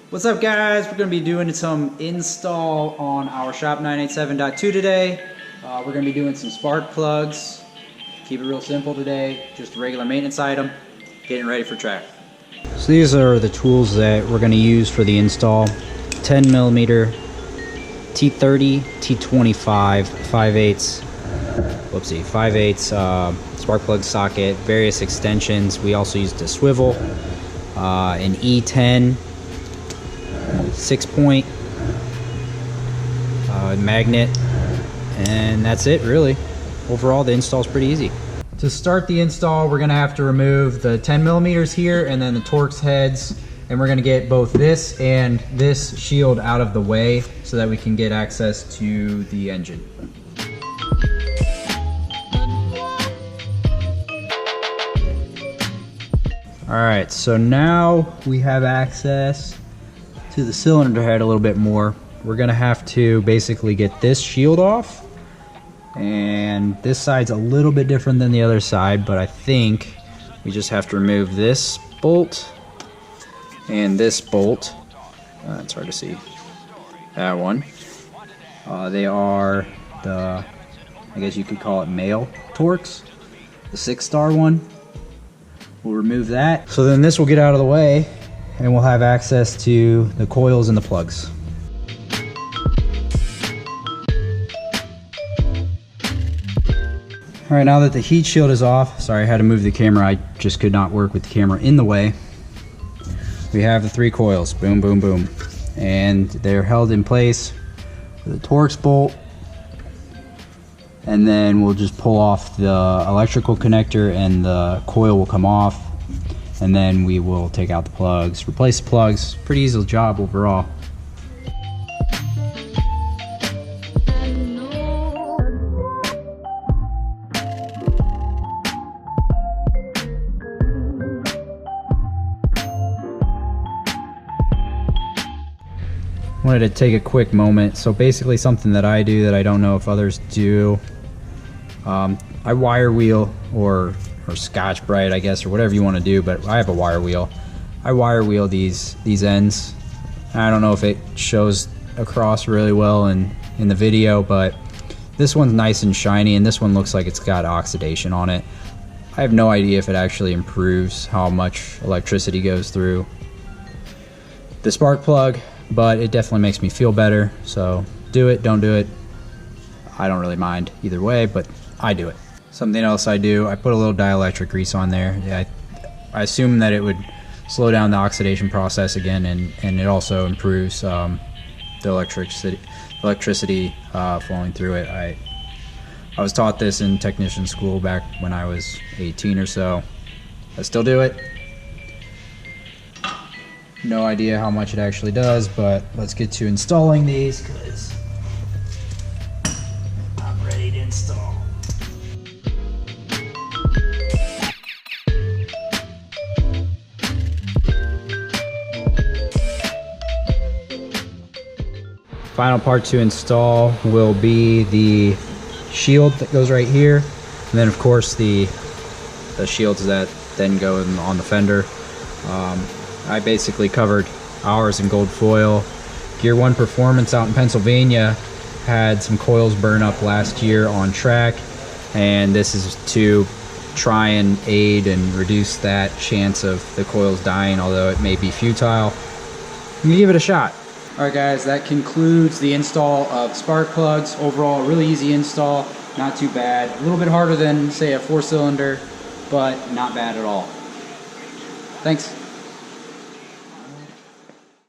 What's up, guys? We're going to be doing some install on our Shop 987.2 today. We're going to be doing some spark plugs. Keep it real simple today, just a regular maintenance item, getting ready for track. So these are the tools that we're going to use for the install. 10mm T30, T25, 5/8, 5/8 spark plug socket, various extensions. We also used a swivel, an E10 6-point magnet, and that's it really. Overall, the install is pretty easy. To start the install, we're going to have to remove the 10mm here and then the Torx heads, and we're going to get both this and this shield out of the way so that we can get access to the engine. Alright, so now we have access to the cylinder head a little bit more. We're going to have to basically get this shield off, and this side's a little bit different than the other side, but I think we just have to remove this bolt and this bolt. It's hard to see that one. They are the, I guess you could call it male Torx, the 6-star one. We'll remove that. So then this will get out of the way and we'll have access to the coils and the plugs. All right, now that the heat shield is off, sorry I had to move the camera, I just could not work with the camera in the way. We have the 3 coils, boom, boom, boom. And they're held in place with a Torx bolt. And then we'll just pull off the electrical connector and the coil will come off. And then we will take out the plugs, replace the plugs. Pretty easy job overall. Wanted to take a quick moment. So basically something that I do that I don't know if others do, I wire wheel or Scotch Brite, I guess, or whatever you want to do, but I have a wire wheel. I wire wheel these ends. I don't know if it shows across really well in the video, but this one's nice and shiny and this one looks like it's got oxidation on it. I have no idea if it actually improves how much electricity goes through the spark plug, but it definitely makes me feel better. So do it, don't do it, I don't really mind either way, but I do it. Something else I do, I put a little dielectric grease on there. Yeah, I assume that it would slow down the oxidation process again, and it also improves the electricity flowing through it. I was taught this in technician school back when I was 18 or so. I still do it. No idea how much it actually does, but let's get to installing these because I'm ready to install. Final part to install will be the shield that goes right here, and then of course the shields that then go on the fender. I basically covered ours in gold foil. Gear 1 Performance out in Pennsylvania had some coils burn up last year on track, and this is to try and aid and reduce that chance of the coils dying, although it may be futile. I'm gonna give it a shot. Alright guys, that concludes the install of spark plugs. Overall, really easy install, not too bad. A little bit harder than, say, a 4-cylinder, but not bad at all. Thanks.